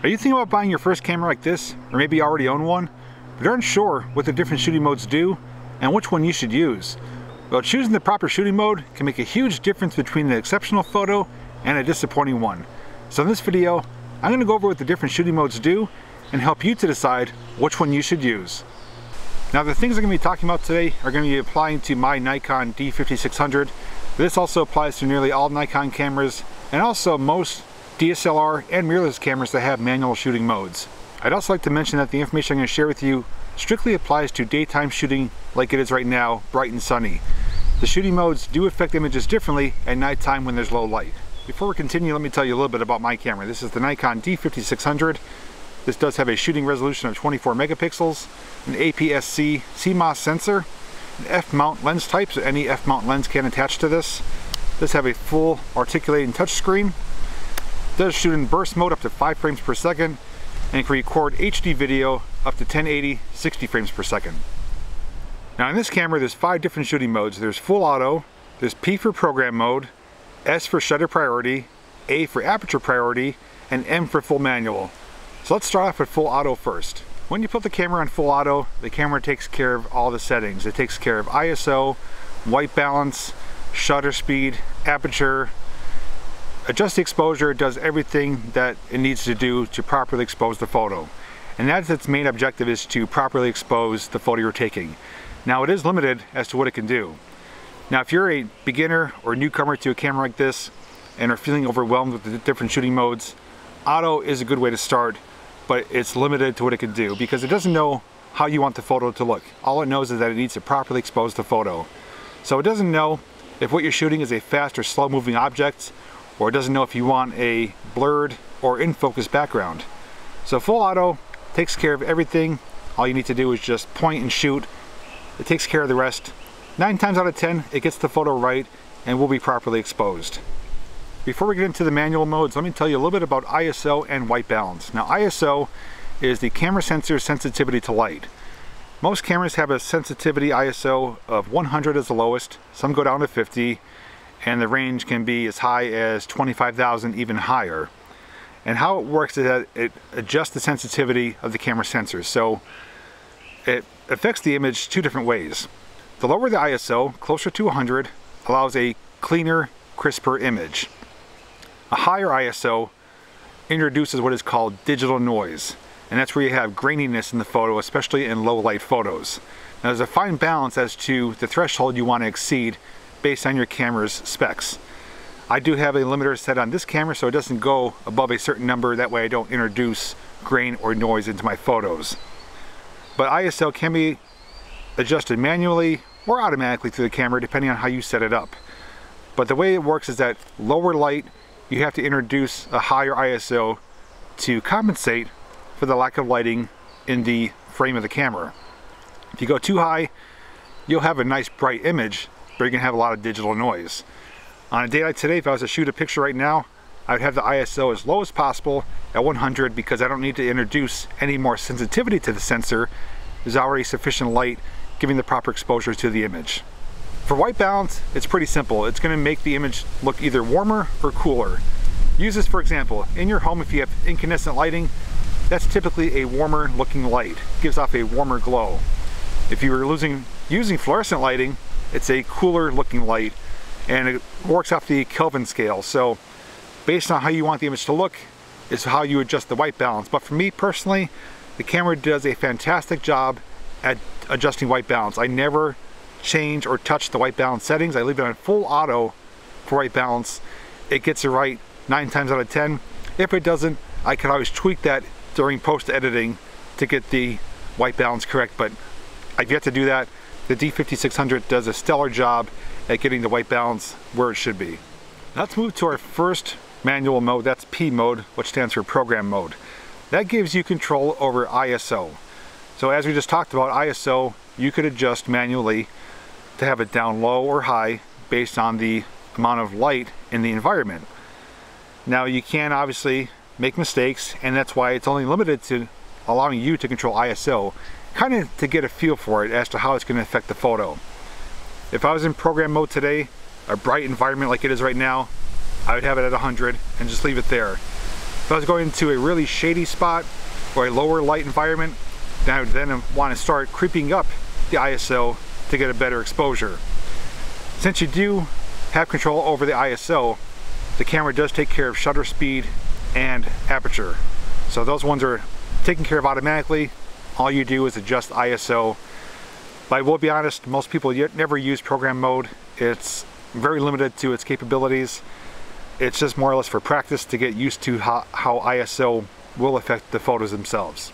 Are you thinking about buying your first camera like this, or maybe you already own one, but aren't sure what the different shooting modes do and which one you should use? Well, choosing the proper shooting mode can make a huge difference between an exceptional photo and a disappointing one. So in this video, I'm going to go over what the different shooting modes do and help you to decide which one you should use. Now the things I'm going to be talking about today are going to be applying to my Nikon D5600. This also applies to nearly all Nikon cameras and also most DSLR and mirrorless cameras that have manual shooting modes. I'd also like to mention that the information I'm going to share with you strictly applies to daytime shooting like it is right now, bright and sunny. The shooting modes do affect images differently at nighttime when there's low light. Before we continue, let me tell you a little bit about my camera. This is the Nikon D5600. This does have a shooting resolution of 24 megapixels, an APS-C CMOS sensor, an f-mount lens type, so any f-mount lens can attach to this. Does have a full articulating touchscreen. Does shoot in burst mode up to 5 frames per second, and can record HD video up to 1080 60 frames per second. Now in this camera there's 5 different shooting modes. There's full auto, there's P for program mode, S for shutter priority, A for aperture priority, and M for full manual. So let's start off with full auto first. When you put the camera on full auto, the camera takes care of all the settings. It takes care of ISO, white balance, shutter speed, aperture, adjust the exposure. It does everything that it needs to do to properly expose the photo. And that's its main objective, is to properly expose the photo you're taking. Now it is limited as to what it can do. Now if you're a beginner or newcomer to a camera like this and are feeling overwhelmed with the different shooting modes, auto is a good way to start, but it's limited to what it can do because it doesn't know how you want the photo to look. All it knows is that it needs to properly expose the photo. So it doesn't know if what you're shooting is a fast or slow moving object, or it doesn't know if you want a blurred or in focus background. So full auto takes care of everything. All you need to do is just point and shoot. It takes care of the rest. 9 times out of 10 it gets the photo right and will be properly exposed. Before we get into the manual modes, let me tell you a little bit about ISO and white balance. Now ISO is the camera sensor's sensitivity to light. Most cameras have a sensitivity ISO of 100 as the lowest. Some go down to 50. And the range can be as high as 25,000, even higher. And how it works is that it adjusts the sensitivity of the camera sensors. So it affects the image 2 different ways. The lower the ISO, closer to 100, allows a cleaner, crisper image. A higher ISO introduces what is called digital noise, and that's where you have graininess in the photo, especially in low light photos. Now there's a fine balance as to the threshold you want to exceed based on your camera's specs. I do have a limiter set on this camera so it doesn't go above a certain number. That way I don't introduce grain or noise into my photos. But ISO can be adjusted manually or automatically through the camera depending on how you set it up. But the way it works is that lower light, you have to introduce a higher ISO to compensate for the lack of lighting in the frame of the camera. If you go too high, you'll have a nice bright image, but you're going to have a lot of digital noise. On a day like today, if I was to shoot a picture right now, I would have the ISO as low as possible at 100 because I don't need to introduce any more sensitivity to the sensor. There's already sufficient light giving the proper exposure to the image. For white balance, it's pretty simple. It's going to make the image look either warmer or cooler. Use this for example. In your home, if you have incandescent lighting, that's typically a warmer looking light. It gives off a warmer glow. If you were using fluorescent lighting, it's a cooler looking light, and it works off the Kelvin scale. So based on how you want the image to look is how you adjust the white balance. But for me personally, the camera does a fantastic job at adjusting white balance. I never change or touch the white balance settings. I leave it on full auto for white balance. It gets it right 9 times out of 10. If it doesn't, I can always tweak that during post editing to get the white balance correct, but I've yet to do that. The D5600 does a stellar job at getting the white balance where it should be. Let's move to our first manual mode. That's P mode, which stands for program mode. That gives you control over ISO. So as we just talked about, ISO you could adjust manually to have it down low or high based on the amount of light in the environment. Now you can obviously make mistakes, and that's why it's only limited to allowing you to control ISO, kind of to get a feel for it as to how it's going to affect the photo. If I was in program mode today, a bright environment like it is right now, I would have it at 100 and just leave it there. If I was going into a really shady spot or a lower light environment, then I would then want to start creeping up the ISO to get a better exposure. Since you do have control over the ISO, the camera does take care of shutter speed and aperture. So those ones are taken care of automatically. All you do is adjust ISO. But I will be honest, most people never use program mode. It's very limited to its capabilities. It's just more or less for practice to get used to how ISO will affect the photos themselves.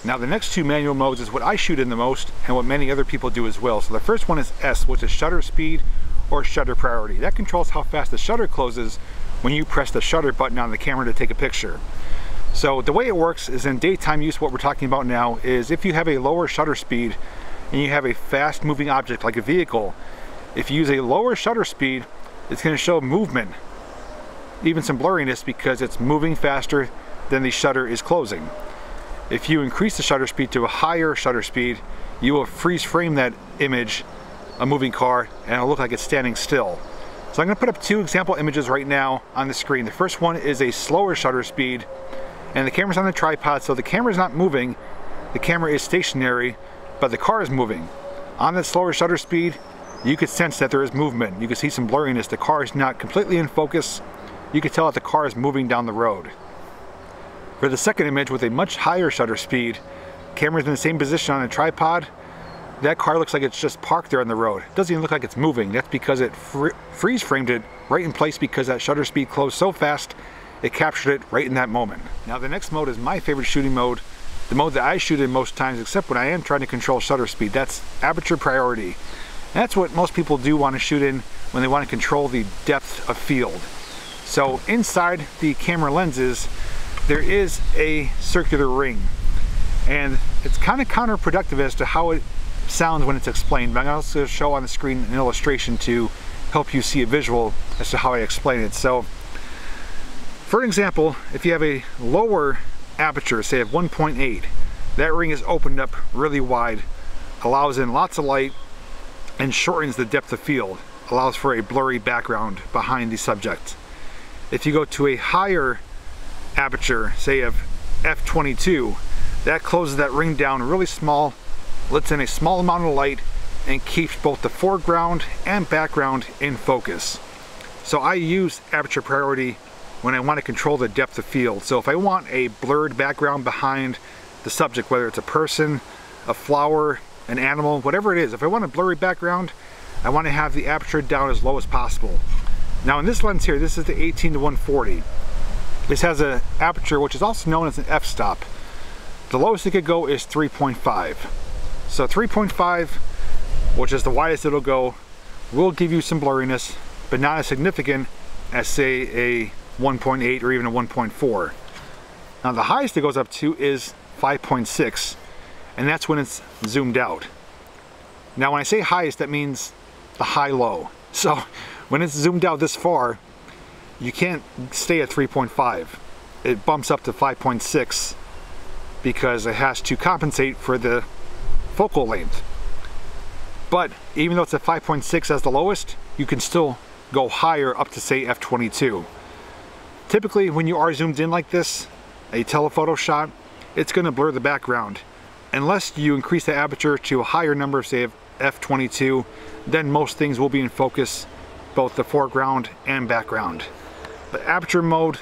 Now the next two manual modes is what I shoot in the most and what many other people do as well. So the first one is S, which is shutter speed or shutter priority. That controls how fast the shutter closes when you press the shutter button on the camera to take a picture. So the way it works is in daytime use, what we're talking about now is if you have a lower shutter speed and you have a fast moving object like a vehicle, if you use a lower shutter speed, it's going to show movement, even some blurriness, because it's moving faster than the shutter is closing. If you increase the shutter speed to a higher shutter speed, you will freeze frame that image, a moving car, and it'll look like it's standing still. So I'm going to put up two example images right now on the screen. The first one is a slower shutter speed, and the camera's on the tripod, so the camera's not moving, the camera is stationary, but the car is moving. On that slower shutter speed, you could sense that there is movement. You can see some blurriness. The car is not completely in focus. You can tell that the car is moving down the road. For the second image with a much higher shutter speed, camera's in the same position on a tripod, that car looks like it's just parked there on the road. It doesn't even look like it's moving. That's because it freeze framed it right in place because that shutter speed closed so fast, it captured it right in that moment. Now the next mode is my favorite shooting mode, the mode that I shoot in most times, except when I am trying to control shutter speed. That's aperture priority. And that's what most people do want to shoot in when they want to control the depth of field. So inside the camera lenses, there is a circular ring, and it's kind of counterproductive as to how it sounds when it's explained, but I'm going to also show on the screen an illustration to help you see a visual as to how I explain it. So for example, if you have a lower aperture, say of 1.8, that ring is opened up really wide, allows in lots of light, and shortens the depth of field, allows for a blurry background behind the subject. If you go to a higher aperture, say of f22, that closes that ring down really small, lets in a small amount of light, and keeps both the foreground and background in focus. So I use aperture priority when I want to control the depth of field. So if I want a blurred background behind the subject, whether it's a person, a flower, an animal, whatever it is, if I want a blurry background, I want to have the aperture down as low as possible. Now in this lens here, this is the 18 to 140. This has an aperture which is also known as an f-stop. The lowest it could go is 3.5. So 3.5, which is the widest it'll go, will give you some blurriness, but not as significant as say a 1.8 or even a 1.4. Now the highest it goes up to is 5.6, and that's when it's zoomed out. Now when I say highest, that means the high-low. So when it's zoomed out this far, you can't stay at 3.5. It bumps up to 5.6 because it has to compensate for the focal length. But even though it's at 5.6 as the lowest, you can still go higher up to say f22. Typically when you are zoomed in like this, a telephoto shot, it's going to blur the background. Unless you increase the aperture to a higher number, say of f22, then most things will be in focus, both the foreground and background. But aperture mode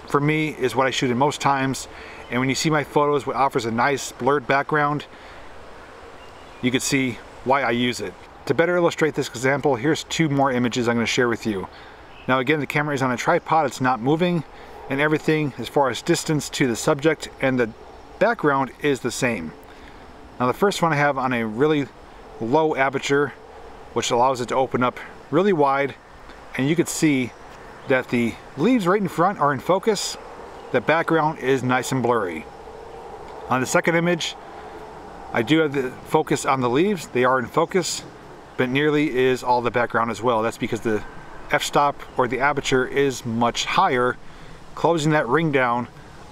for me is what I shoot in most times, and when you see my photos, what offers a nice blurred background, you can see why I use it. To better illustrate this example, here's two more images I'm going to share with you. Now again, the camera is on a tripod, it's not moving, and everything as far as distance to the subject and the background is the same. Now the first one I have on a really low aperture, which allows it to open up really wide, and you can see that the leaves right in front are in focus, the background is nice and blurry. On the second image, I do have the focus on the leaves, they are in focus, but nearly is all the background as well. That's because the f-stop or the aperture is much higher, closing that ring down,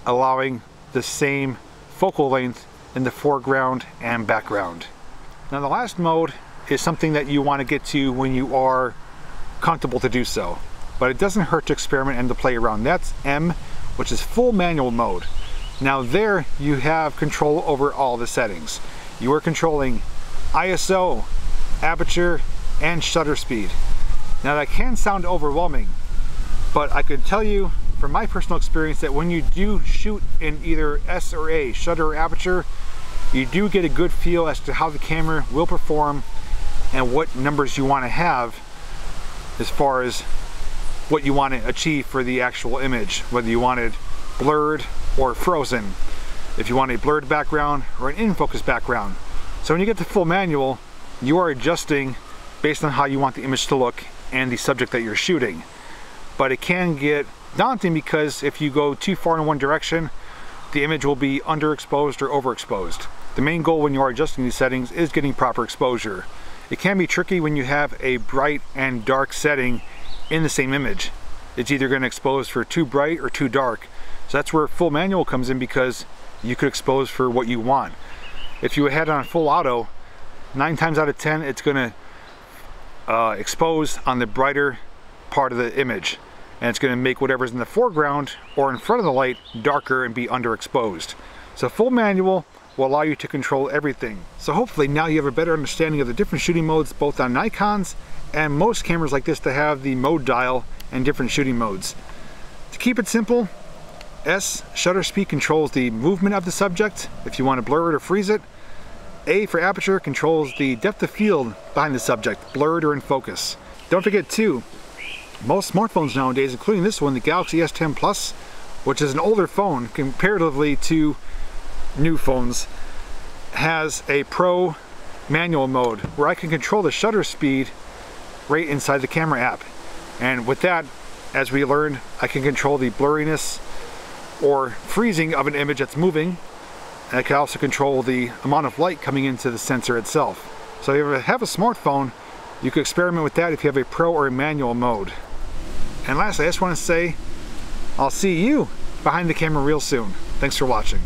allowing the same focal length in the foreground and background. Now the last mode is something that you want to get to when you are comfortable to do so, but it doesn't hurt to experiment and to play around. That's M, which is full manual mode. Now there you have control over all the settings. You are controlling ISO, aperture, and shutter speed. Now that can sound overwhelming, but I could tell you from my personal experience that when you do shoot in either S or A, shutter or aperture, you do get a good feel as to how the camera will perform and what numbers you want to have as far as what you want to achieve for the actual image, whether you want it blurred or frozen, if you want a blurred background or an in-focus background. So when you get the full manual, you are adjusting based on how you want the image to look and the subject that you're shooting. But it can get daunting because if you go too far in one direction, the image will be underexposed or overexposed. The main goal when you are adjusting these settings is getting proper exposure. It can be tricky when you have a bright and dark setting in the same image. It's either going to expose for too bright or too dark. So that's where full manual comes in, because you could expose for what you want. If you had on full auto, 9 times out of 10 it's going to expose on the brighter part of the image, and it's going to make whatever's in the foreground or in front of the light darker and be underexposed. So full manual will allow you to control everything. So hopefully now you have a better understanding of the different shooting modes, both on Nikons and most cameras like this that have the mode dial and different shooting modes. To keep it simple, S, shutter speed, controls the movement of the subject if you want to blur it or freeze it. A, for aperture, controls the depth of field behind the subject, blurred or in focus. Don't forget too, most smartphones nowadays, including this one, the Galaxy S10 Plus, which is an older phone comparatively to new phones, has a Pro manual mode where I can control the shutter speed right inside the camera app. And with that, as we learned, I can control the blurriness or freezing of an image that's moving. And I can also control the amount of light coming into the sensor itself. So if you have a smartphone, you can experiment with that if you have a Pro or a manual mode. And lastly, I just want to say, I'll see you behind the camera real soon. Thanks for watching.